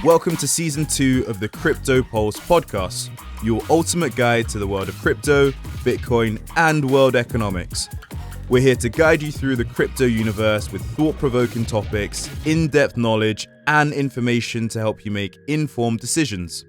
Welcome to Season 2 of the Cryptopulse podcast, your ultimate guide to the world of crypto, Bitcoin, and world economics. We're here to guide you through the crypto universe with thought-provoking topics, in-depth knowledge, and information to help you make informed decisions.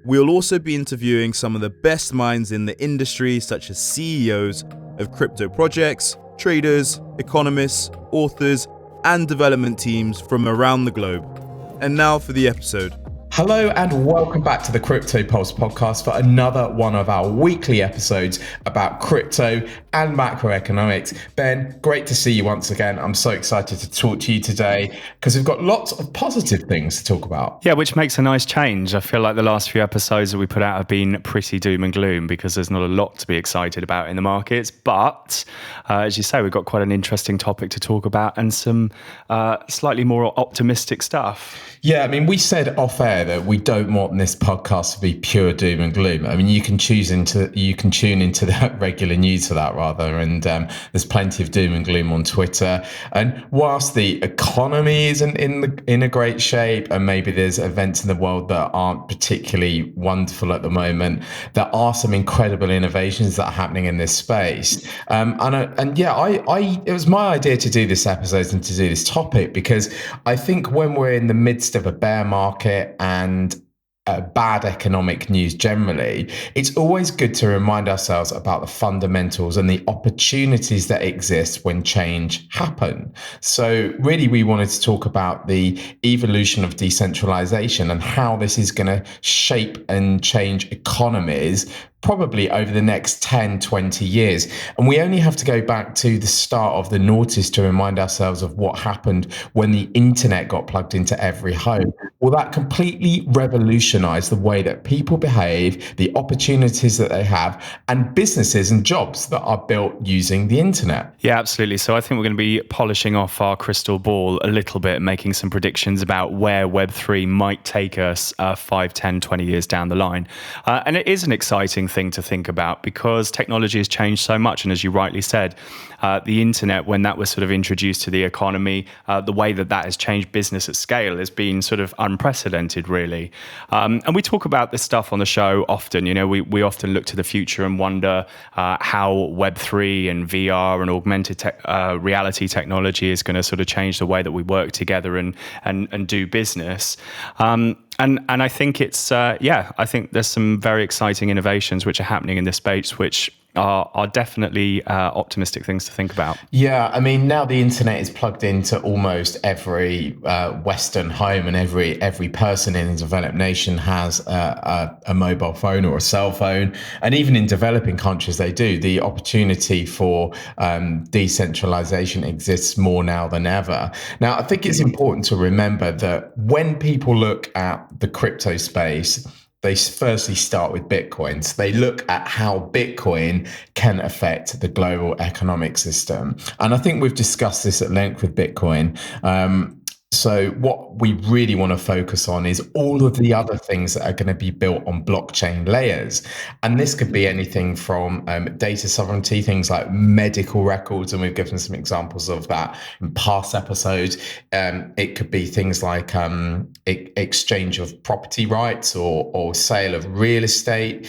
We'll also be interviewing some of the best minds in the industry, such as CEOs of crypto projects, traders, economists, authors, and development teams from around the globe. And now for the episode. Hello and welcome back to the Cryptopulse podcast for another one of our weekly episodes about crypto and macroeconomics. Ben, great to see you once again. I'm so excited to talk to you today because we've got lots of positive things to talk about. Yeah, which makes a nice change. I feel like the last few episodes that we put out have been pretty doom and gloom because there's not a lot to be excited about in the markets. But as you say, we've got quite an interesting topic to talk about and some slightly more optimistic stuff. Yeah, I mean, we said off air that we don't want this podcast to be pure doom and gloom. I mean, you can tune into that regular news for that rather, and there's plenty of doom and gloom on Twitter. And whilst the economy isn't in a great shape, and maybe there's events in the world that aren't particularly wonderful at the moment, there are some incredible innovations that are happening in this space. It was my idea to do this episode and to do this topic because I think when we're in the midst of a bear market and bad economic news generally, it's always good to remind ourselves about the fundamentals and the opportunities that exist when change happen. So really, we wanted to talk about the evolution of decentralization and how this is going to shape and change economies probably over the next 10, 20 years. And we only have to go back to the start of the noughties to remind ourselves of what happened when the internet got plugged into every home. Well, that completely revolutionized the way that people behave, the opportunities that they have, and businesses and jobs that are built using the internet. Yeah, absolutely. So I think we're going to be polishing off our crystal ball a little bit, making some predictions about where Web3 might take us 5, 10, 20 years down the line. And it is an exciting thing to think about because technology has changed so much. And as you rightly said, the internet, when that was sort of introduced to the economy, the way that has changed business at scale has been sort of unprecedented, really. And we talk about this stuff on the show often. You know, we often look to the future and wonder how Web3 and VR and augmented reality technology is going to sort of change the way that we work together and do business. And I think I think there's some very exciting innovations which are happening in this space, which are definitely optimistic things to think about. Yeah, I mean, now the internet is plugged into almost every Western home, and every person in a developed nation has a mobile phone or a cell phone, and even in developing countries they do. The opportunity for decentralization exists more now than ever. Now, I think it's important to remember that when people look at the crypto space, they firstly start with Bitcoin. So they look at how Bitcoin can affect the global economic system. And I think we've discussed this at length with Bitcoin. So what we really want to focus on is all of the other things that are going to be built on blockchain layers. And this could be anything from data sovereignty, things like medical records, and we've given some examples of that in past episodes. It could be things like exchange of property rights or sale of real estate,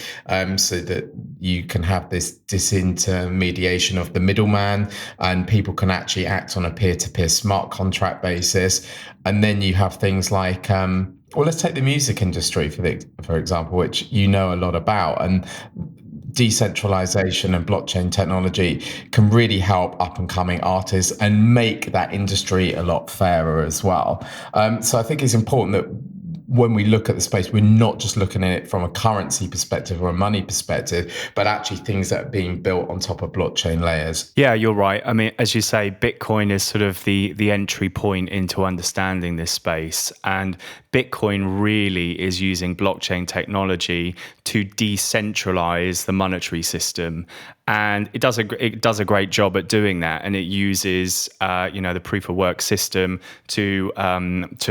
so that you can have this disintermediation of the middleman and people can actually act on a peer-to-peer smart contract basis. And then you have things like, let's take the music industry for example, which you know a lot about. And decentralization and blockchain technology can really help up and coming artists and make that industry a lot fairer as well. So I think it's important that when we look at the space, we're not just looking at it from a currency perspective or a money perspective, but actually things that are being built on top of blockchain layers. Yeah, you're right. I mean, as you say, Bitcoin is sort of the entry point into understanding this space. And Bitcoin really is using blockchain technology to decentralize the monetary system. and it does a great job at doing that, and it uses the proof of work system to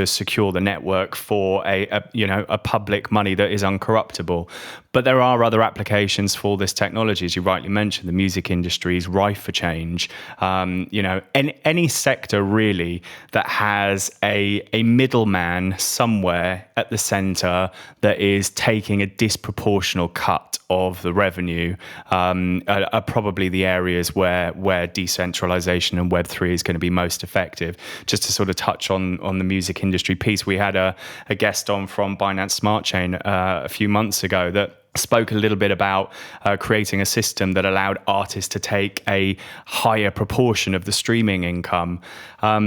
secure the network for a public money that is uncorruptible. But there are other applications for this technology, as you rightly mentioned. The music industry is rife for change. Any sector really that has a middleman somewhere at the center that is taking a disproportional cut of the revenue are probably the areas where decentralization and Web3 is going to be most effective. Just to sort of touch on the music industry piece, we had a guest on from Binance Smart Chain a few months ago that spoke a little bit about creating a system that allowed artists to take a higher proportion of the streaming income,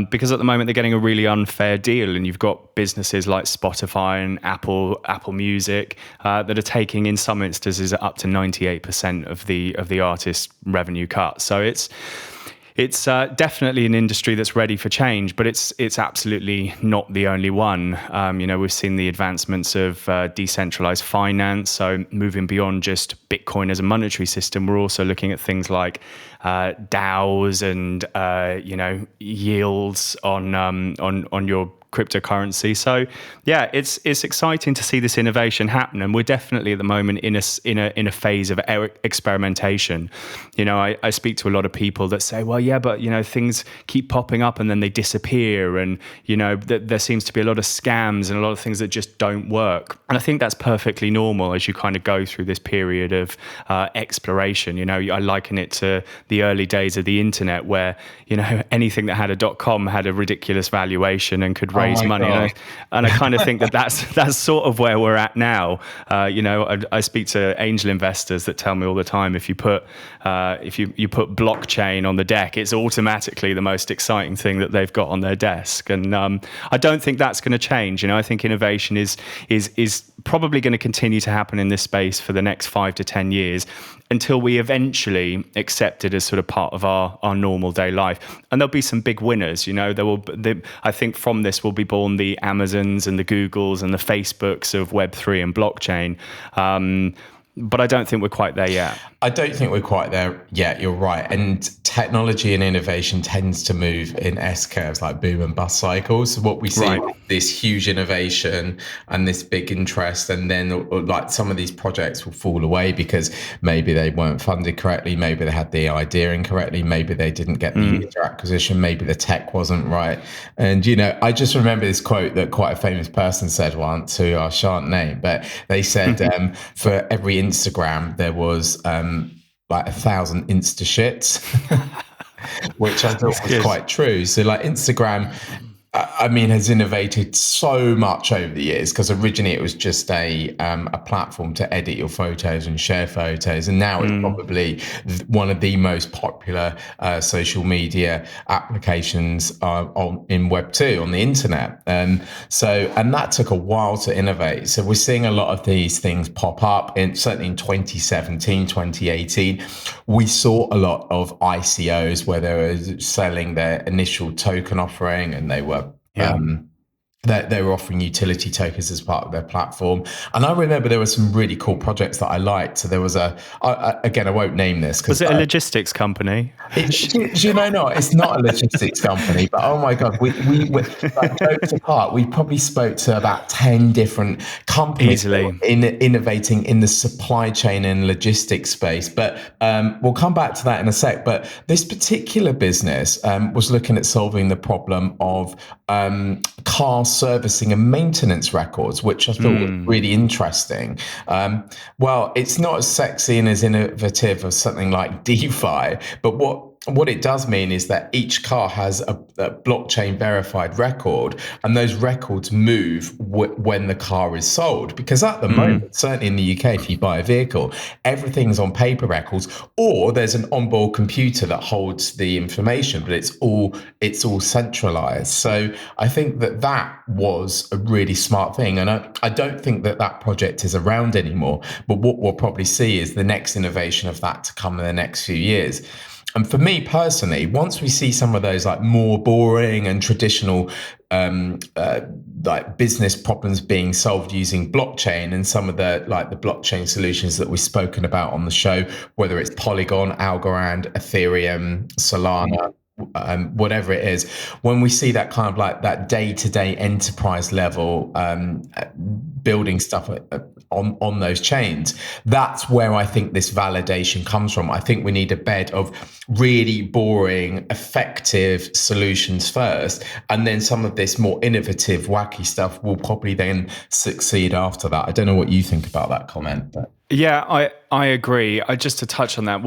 because at the moment they're getting a really unfair deal, and you've got businesses like Spotify and Apple Music that are taking, in some instances, up to 98% of the artist's revenue cut. So it's definitely an industry that's ready for change, but it's absolutely not the only one. We've seen the advancements of decentralized finance, so moving beyond just Bitcoin as a monetary system. We're also looking at things like DAOs and yields on your cryptocurrency. So yeah, it's exciting to see this innovation happen, and we're definitely at the moment in a phase of experimentation. I speak to a lot of people that say, well, yeah, but things keep popping up and then they disappear, and there seems to be a lot of scams and a lot of things that just don't work. And I think that's perfectly normal as you kind of go through this period of exploration. I liken it to the early days of the internet, where anything that had a .com had a ridiculous valuation and could raise money. And I kind of think that's sort of where we're at now. I speak to angel investors that tell me all the time, if you put blockchain on the deck, it's automatically the most exciting thing that they've got on their desk. And I don't think that's going to change. I think innovation is probably going to continue to happen in this space for the next 5 to 10 years, until we eventually accept it as sort of part of our normal day life. And there'll be some big winners. I think from this will be born the Amazons and the Googles and the Facebooks of Web3 and blockchain. But I don't think we're quite there yet. I don't think we're quite there yet. You're right. And technology and innovation tends to move in S curves, like boom and bust cycles. So what we see, this huge innovation and this big interest, and then like some of these projects will fall away because maybe they weren't funded correctly, maybe they had the idea incorrectly, maybe they didn't get the user acquisition, maybe the tech wasn't right. And I just remember this quote that quite a famous person said once, who I shan't name, but they said for every Instagram there was like 1,000 Insta shits, which I thought was quite true. So like Instagram, has innovated so much over the years, because originally it was just a platform to edit your photos and share photos, and now it's probably one of the most popular social media applications in Web2 on the internet. And that took a while to innovate. So we're seeing a lot of these things pop up. Certainly in 2017, 2018, we saw a lot of ICOs where they were selling their initial token offering, and they were they were offering utility tokens as part of their platform. And I remember there were some really cool projects that I liked. So there was again, I won't name this. Was it a logistics company? No, it's not a logistics company, but oh my God, we like, jokes apart, we probably spoke to about 10 different companies innovating in the supply chain and logistics space. But we'll come back to that in a sec. But this particular business was looking at solving the problem of car servicing and maintenance records, which I thought was really interesting. Well, it's not as sexy and as innovative as something like DeFi, but what it does mean is that each car has a blockchain verified record, and those records move when the car is sold. Because at the moment, certainly in the UK, if you buy a vehicle, everything's on paper records, or there's an onboard computer that holds the information, but it's all centralized. So I think that was a really smart thing. And I don't think that project is around anymore, but what we'll probably see is the next innovation of that to come in the next few years. And for me personally, once we see some of those like more boring and traditional like business problems being solved using blockchain, and some of the blockchain solutions that we've spoken about on the show, whether it's Polygon, Algorand, Ethereum, Solana, whatever it is, when we see that kind of like that day-to-day enterprise level building stuff on those chains, that's where I think this validation comes from. I think we need a bed of really boring, effective solutions first, and then some of this more innovative, wacky stuff will probably then succeed after that. I don't know what you think about that comment, but. Yeah, I agree. Just to touch on that,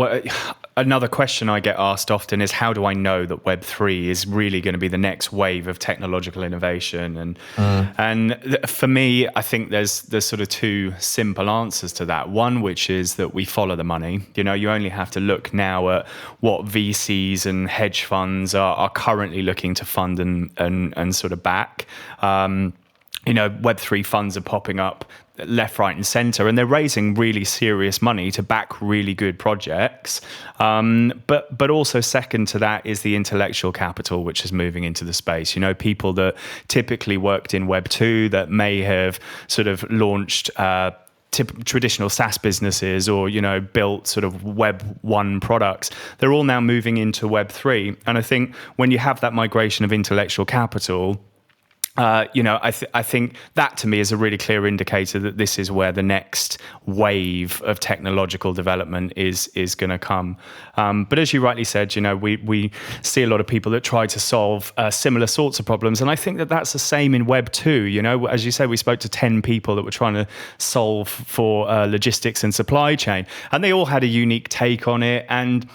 another question I get asked often is, how do I know that Web3 is really going to be the next wave of technological innovation? And for me, I think there's sort of two simple answers to that. One, which is that we follow the money. You know, you only have to look now at what VCs and hedge funds are currently looking to fund and sort of back. You know, Web3 funds are popping up left, right, and center, and they're raising really serious money to back really good projects. But also second to that is the intellectual capital, which is moving into the space. You know, people that typically worked in Web 2 that may have sort of launched traditional SaaS businesses or, you know, built sort of Web 1 products, they're all now moving into Web 3. And I think when you have that migration of intellectual capital, you know, I think that to me is a really clear indicator that this is where the next wave of technological development is going to come. But as you rightly said, you know, we see a lot of people that try to solve similar sorts of problems, and I think that that's the same in Web 2. You know, as you said, we spoke to 10 people that were trying to solve for logistics and supply chain, and they all had a unique take on it. And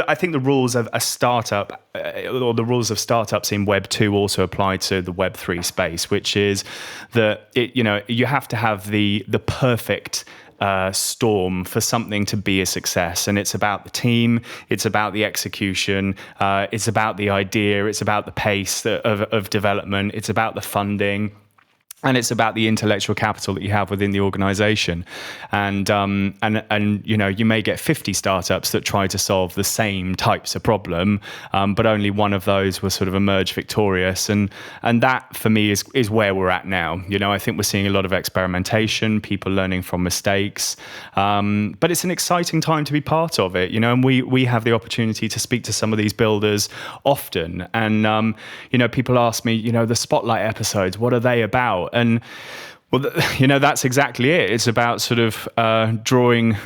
I think the rules of a startup or the rules of startups in Web 2 also apply to the Web 3 space, which is that you have to have the perfect storm for something to be a success. And it's about the team, it's about the execution, it's about the idea, it's about the pace of development, it's about the funding. And it's about the intellectual capital that you have within the organization. And you know, you may get 50 startups that try to solve the same types of problem, but only one of those will sort of emerge victorious. And that for me is where we're at now. You know, I think we're seeing a lot of experimentation, people learning from mistakes. But it's an exciting time to be part of it, you know, and we have the opportunity to speak to some of these builders often. And you know, people ask me, you know, the Spotlight episodes, what are they about? And well, you know, that's exactly it. It's about sort of drawing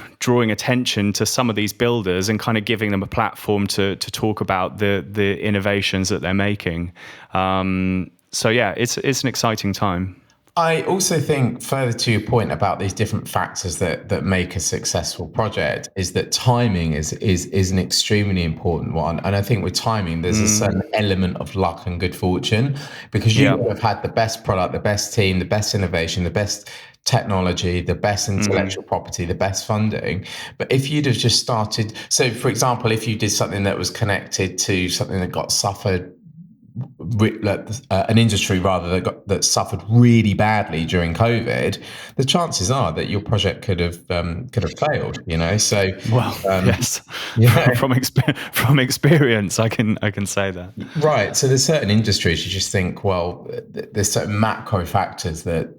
attention to some of these builders and kind of giving them a platform to talk about the innovations that they're making. So yeah, it's an exciting time. I also think, further to your point about these different factors that make a successful project, is that timing is an extremely important one. And I think with timing, there's a certain element of luck and good fortune, because you would have had the best product, the best team, the best innovation, the best technology, the best intellectual property, the best funding. But if you'd have just started, so for example, if you did something that was connected to something that suffered an industry rather that suffered really badly during COVID, the chances are that your project could have failed. You know, so yes, yeah. From experience, I can say that. Right. So there's certain industries you just think, well, there's certain macro factors that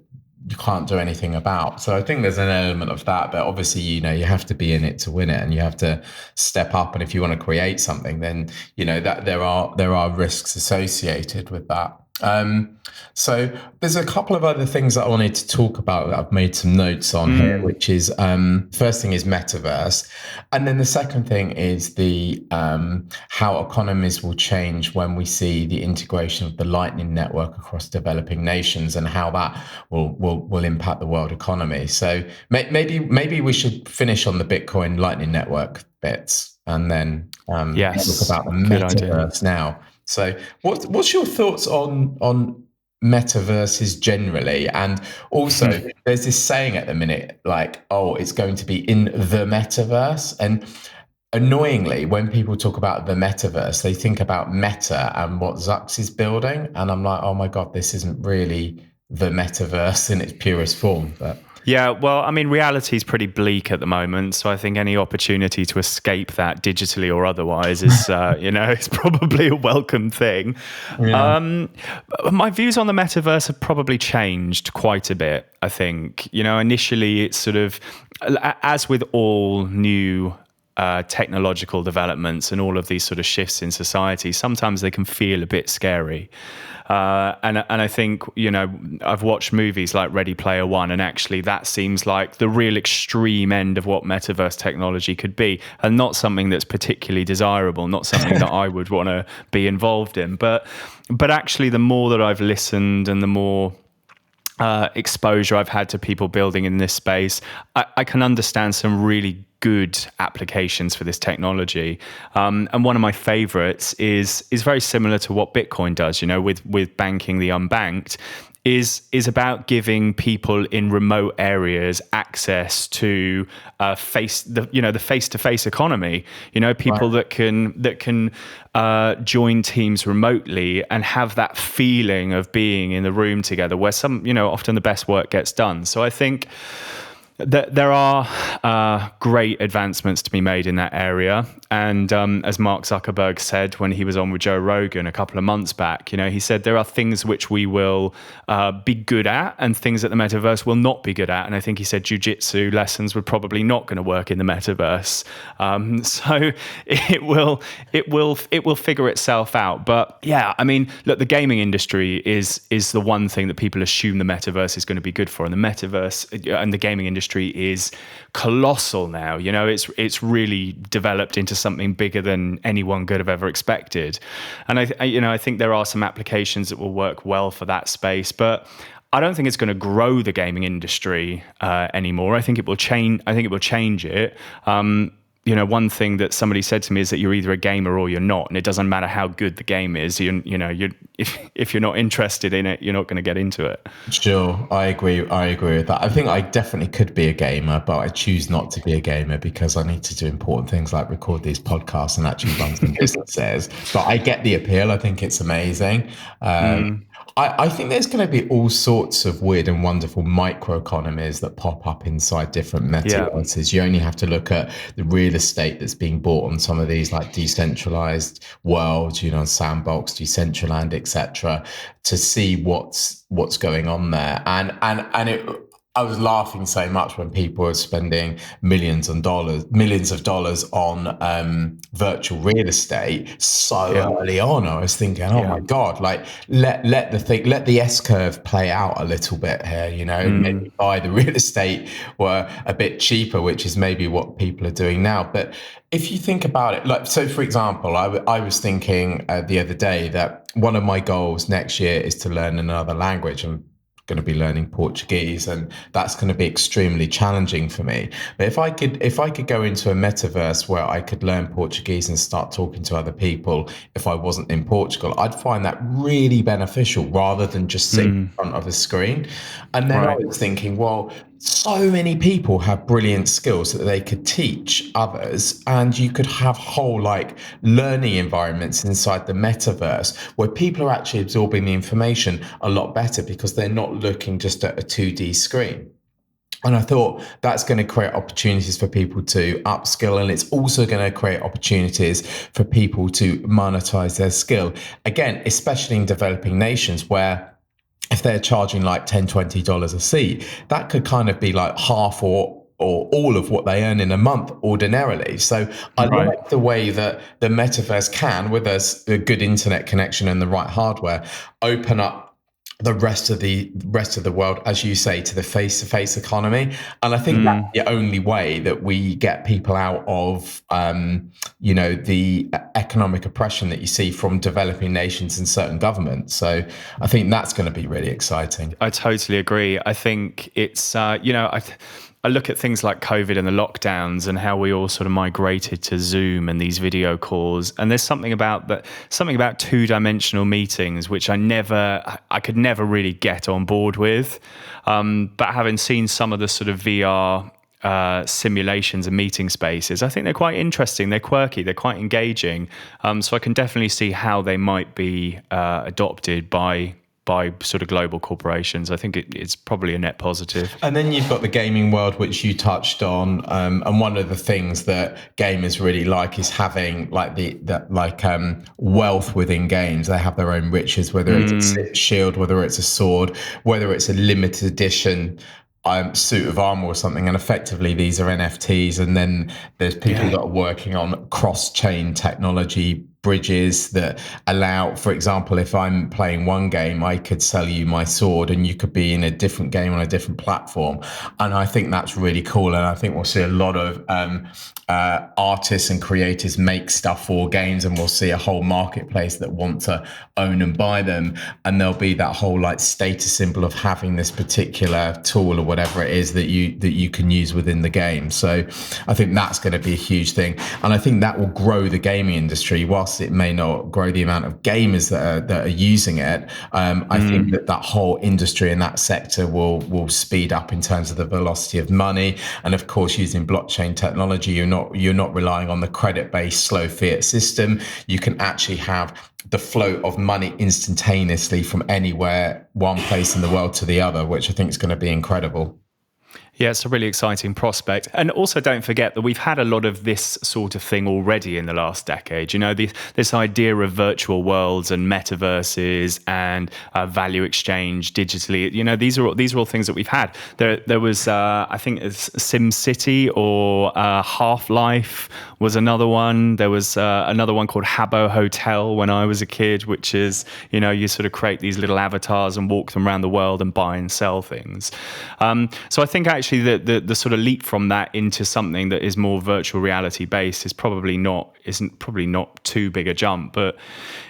you can't do anything about. So I think there's an element of that, but obviously, you know, you have to be in it to win it, and you have to step up. And if you want to create something, then, you know, that there are risks associated with that. So there's a couple of other things that I wanted to talk about that I've made some notes on here, which is first thing is metaverse, and then the second thing is the how economies will change when we see the integration of the Lightning Network across developing nations, and how that will impact the world economy. So maybe we should finish on the Bitcoin Lightning Network bits, and then talk about the metaverse now. So what's your thoughts on metaverses generally? And also there's this saying at the minute, like, oh, it's going to be in the metaverse. And annoyingly, when people talk about the metaverse, they think about Meta and what Zucks is building. And I'm like, oh my God, this isn't really the metaverse in its purest form. But Yeah, well, I mean, reality is pretty bleak at the moment, so I think any opportunity to escape that digitally or otherwise is, is probably a welcome thing. Yeah. My views on the metaverse have probably changed quite a bit. I think, initially it's sort of, as with all new technological developments and all of these sort of shifts in society, sometimes they can feel a bit scary. And I think, I've watched movies like Ready Player One, and actually that seems like the real extreme end of what metaverse technology could be, and not something that's particularly desirable, not something that I would want to be involved in. But actually, the more that I've listened and the more exposure I've had to people building in this space, I can understand some really good applications for this technology. And one of my favorites is very similar to what Bitcoin does, with banking the unbanked, is about giving people in remote areas access to the face-to-face economy. People Right. that can join teams remotely and have that feeling of being in the room together, where often the best work gets done. So I think there are great advancements to be made in that area. And as Mark Zuckerberg said when he was on with Joe Rogan a couple of months back, he said there are things which we will be good at and things that the metaverse will not be good at. And I think he said jiu-jitsu lessons were probably not going to work in the metaverse. So it will figure itself out. But yeah, I mean, look, the gaming industry is the one thing that people assume the metaverse is going to be good for. And the metaverse and the gaming industry is colossal now. It's really developed into something bigger than anyone could have ever expected. And I think there are some applications that will work well for that space, but I don't think it's going to grow the gaming industry anymore. I think it will change. I think it will change it. One thing that somebody said to me is that you're either a gamer or you're not, and it doesn't matter how good the game is. If you're not interested in it, you're not going to get into it. Sure, I agree. I agree with that. I think I definitely could be a gamer, but I choose not to be a gamer because I need to do important things like record these podcasts and actually run some businesses. But I get the appeal. I think it's amazing. I think there's going to be all sorts of weird and wonderful microeconomies that pop up inside different metaverses. You only have to look at the real estate that's being bought on some of these like decentralized worlds, Sandbox, Decentraland, etc., to see what's going on there. And I was laughing so much when people were spending millions of dollars on virtual real estate so early on. I was thinking, oh my God, like let the S curve play out a little bit here, maybe buy the real estate were a bit cheaper, which is maybe what people are doing now. But if you think about it, like, so for example, I was thinking the other day that one of my goals next year is to learn another language. And going to be learning Portuguese, and that's going to be extremely challenging for me. But if I could go into a metaverse where I could learn Portuguese and start talking to other people if I wasn't in Portugal, I'd find that really beneficial rather than just sitting in front of a screen. And then I was thinking, well, so many people have brilliant skills that they could teach others, and you could have whole like learning environments inside the metaverse where people are actually absorbing the information a lot better because they're not looking just at a 2D screen. And I thought that's going to create opportunities for people to upskill, and it's also going to create opportunities for people to monetize their skill. Again, especially in developing nations where if they're charging like $10, $20 a seat, that could kind of be like half or all of what they earn in a month ordinarily. So I like the way that the metaverse can, with a good internet connection and the right hardware, open up the rest of the world, as you say, to the face-to-face economy. And I think that's the only way that we get people out of, the economic oppression that you see from developing nations and certain governments. So I think that's going to be really exciting. I totally agree. I think it's, I look at things like COVID and the lockdowns and how we all sort of migrated to Zoom and these video calls. And there's something about two-dimensional meetings, which I could never really get on board with. But having seen some of the sort of VR simulations and meeting spaces, I think they're quite interesting. They're quirky. They're quite engaging. So I can definitely see how they might be adopted by by sort of global corporations. I think it's probably a net positive. And then you've got the gaming world, which you touched on, and one of the things that gamers really like is having like wealth within games. They have their own riches, whether it's a shield, whether it's a sword, whether it's a limited edition suit of armor or something, and effectively these are NFTs. And then there's people that are working on cross-chain technology bridges that allow, for example, if I'm playing one game, I could sell you my sword and you could be in a different game on a different platform. And I think that's really cool. And I think we'll see a lot of artists and creators make stuff for games, and we'll see a whole marketplace that want to own and buy them. And there'll be that whole like status symbol of having this particular tool or whatever it is that you can use within the game. So I think that's going to be a huge thing. And I think that will grow the gaming industry. Whilst it may not grow the amount of gamers that are using it, I think that whole industry and that sector will speed up in terms of the velocity of money. And of course, using blockchain technology, you're not relying on the credit-based slow fiat system. You can actually have the flow of money instantaneously from anywhere, one place in the world to the other, which I think is going to be incredible. Yeah, it's a really exciting prospect. And also don't forget that we've had a lot of this sort of thing already in the last decade. You know, this idea of virtual worlds and metaverses and value exchange digitally. You know, these are all things that we've had. There was, I think it's SimCity or Half-Life was another one. There was another one called Habbo Hotel when I was a kid, which is, you know, you sort of create these little avatars and walk them around the world and buy and sell things. So I think actually the sort of leap from that into something that is more virtual reality based isn't probably not too big a jump. But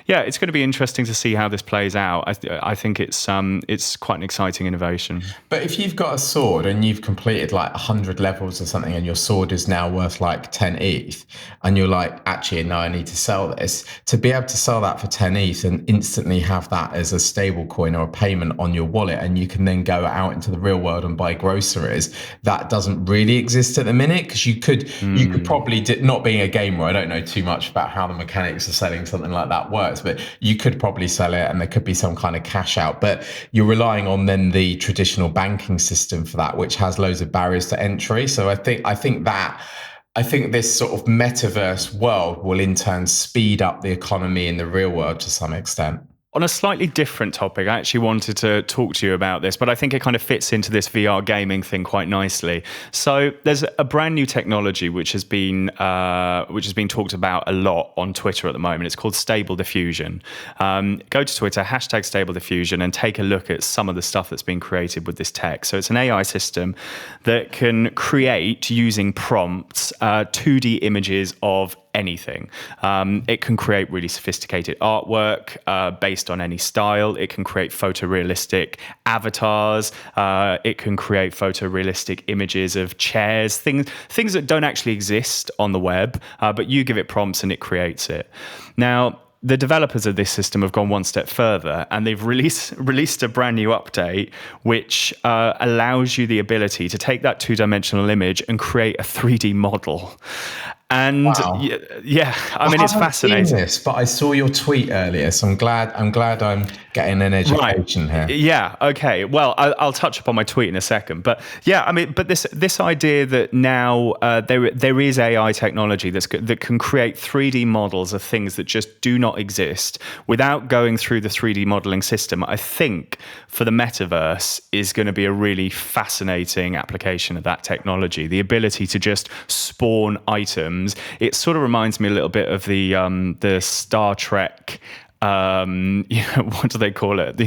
yeah, it's going to be interesting to see how this plays out. I think it's quite an exciting innovation. But if you've got a sword and you've completed like 100 levels or something, and your sword is now worth like 10 ETH, and you're like, actually, no, I need to sell this. To be able to sell that for 10 ETH and instantly have that as a stable coin or a payment on your wallet, and you can then go out into the real world and buy groceries, that doesn't really exist at the minute. Because you could probably, not being a gamer, I don't know too much about how the mechanics of selling something like that works, but you could probably sell it and there could be some kind of cash out. But you're relying on then the traditional banking system for that, which has loads of barriers to entry. So I think this sort of metaverse world will in turn speed up the economy in the real world to some extent. On a slightly different topic, I actually wanted to talk to you about this, but I think it kind of fits into this VR gaming thing quite nicely. So there's a brand new technology which has been talked about a lot on Twitter at the moment. It's called Stable Diffusion. Go to Twitter, hashtag Stable Diffusion, and take a look at some of the stuff that's been created with this tech. So it's an AI system that can create, using prompts, 2D images of anything. It can create really sophisticated artwork based on any style. It can create photorealistic avatars. It can create photorealistic images of chairs, things that don't actually exist on the web, but you give it prompts and it creates it. Now, the developers of this system have gone one step further, and they've released a brand new update which allows you the ability to take that two-dimensional image and create a 3D model. And wow. Yeah, I mean, it's fascinating. Seen this, but I saw your tweet earlier, so I'm glad I'm getting an education here. Yeah. Okay. Well, I'll touch upon my tweet in a second, but yeah, I mean, but this idea that now there is AI technology that can create 3D models of things that just do not exist without going through the 3D modeling system, I think for the metaverse is going to be a really fascinating application of that technology. The ability to just spawn items. It sort of reminds me a little bit of the Star Trek. What do they call it? The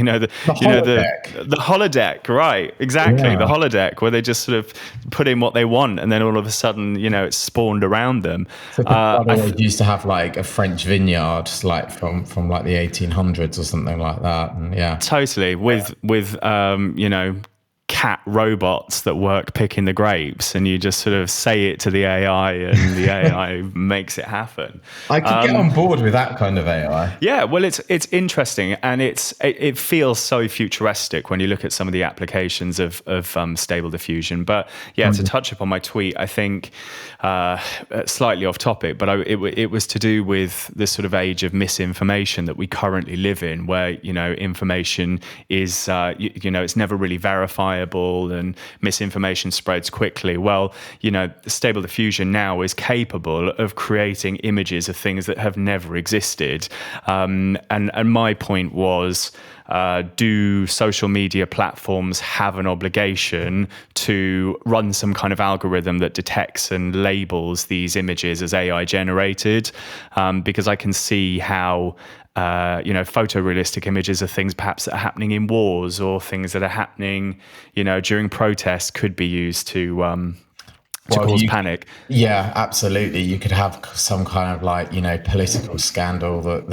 holodeck, right? Exactly, yeah. The holodeck, where they just sort of put in what they want, and then all of a sudden, it's spawned around them. So they used to have like a French vineyard, like from like the 1800s or something like that, and yeah, totally with cat robots that work picking the grapes, and you just sort of say it to the AI and the AI makes it happen. I could get on board with that kind of AI. Yeah, well, it's interesting, and it feels so futuristic when you look at some of the applications of Stable Diffusion. But yeah, to touch upon my tweet, I think slightly off topic, but it was to do with this sort of age of misinformation that we currently live in, where information is it's never really verifiable, and misinformation spreads quickly. Well, Stable Diffusion now is capable of creating images of things that have never existed, and my point was, do social media platforms have an obligation to run some kind of algorithm that detects and labels these images as AI generated? Because I can see how photorealistic images of things perhaps that are happening in wars, or things that are happening during protests, could be used to cause panic. Yeah, absolutely. You could have some kind of political scandal that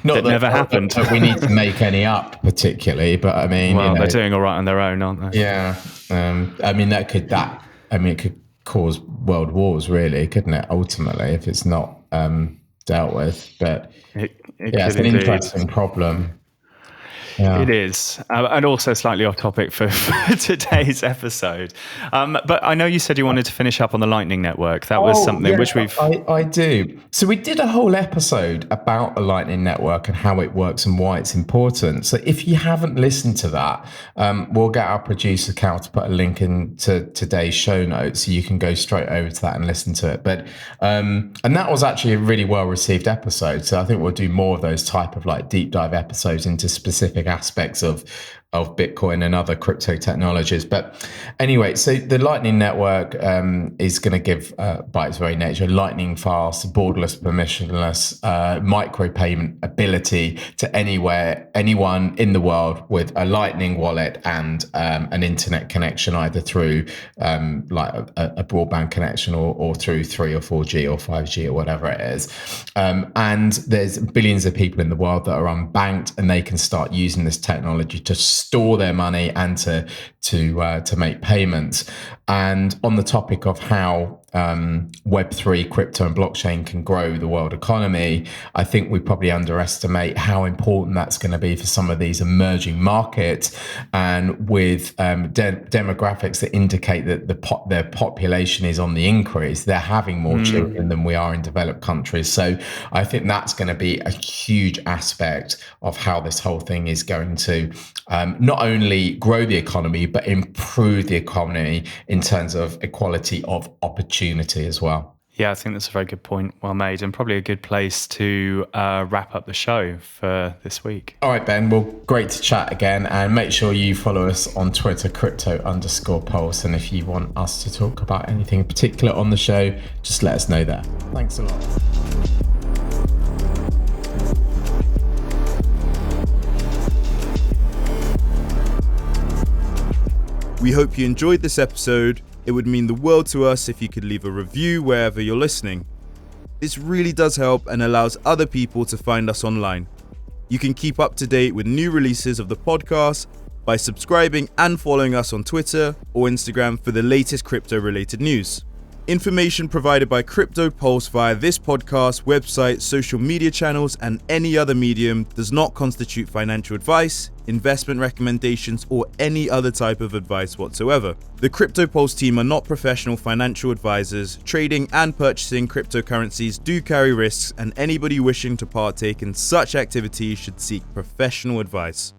never happened. That we need to make any up particularly, but I mean, they're doing all right on their own, aren't they? Yeah. It could cause world wars, really, couldn't it? Ultimately, if it's not dealt with. But it's an interesting problem. Yeah. It is, and also slightly off topic for today's episode. But I know you said you wanted to finish up on the Lightning Network. That was something which we've... I do. So we did a whole episode about the Lightning Network and how it works and why it's important. So if you haven't listened to that, we'll get our producer, Cal, to put a link into today's show notes, so you can go straight over to that and listen to it. But and that was actually a really well-received episode. So I think we'll do more of those type of deep dive episodes into specific aspects of Bitcoin and other crypto technologies. But anyway, so the Lightning Network is going to give, by its very nature, lightning fast, borderless, permissionless, micropayment ability to anyone in the world with a Lightning wallet and an internet connection, either through a broadband connection or through 3 or 4G or 5G or whatever it is. And there's billions of people in the world that are unbanked, and they can start using this technology to store their money and to make payments. And on the topic of how Web3, crypto and blockchain can grow the world economy, I think we probably underestimate how important that's going to be for some of these emerging markets, and with demographics that indicate that their population is on the increase. They're having more children than we are in developed countries. So I think that's going to be a huge aspect of how this whole thing is going to not only grow the economy, but improve the economy in terms of equality of opportunity as well. Yeah, I think that's a very good point. Well made, and probably a good place to wrap up the show for this week. All right, Ben. Well, great to chat again. And make sure you follow us on Twitter, crypto_pulse. And if you want us to talk about anything in particular on the show, just let us know there. Thanks a lot. We hope you enjoyed this episode. It would mean the world to us if you could leave a review wherever you're listening. This really does help and allows other people to find us online. You can keep up to date with new releases of the podcast by subscribing and following us on Twitter or Instagram for the latest crypto-related news. Information provided by Cryptopulse via this podcast, website, social media channels, and any other medium does not constitute financial advice, investment recommendations, or any other type of advice whatsoever. The Cryptopulse team are not professional financial advisors. Trading and purchasing cryptocurrencies do carry risks, and anybody wishing to partake in such activities should seek professional advice.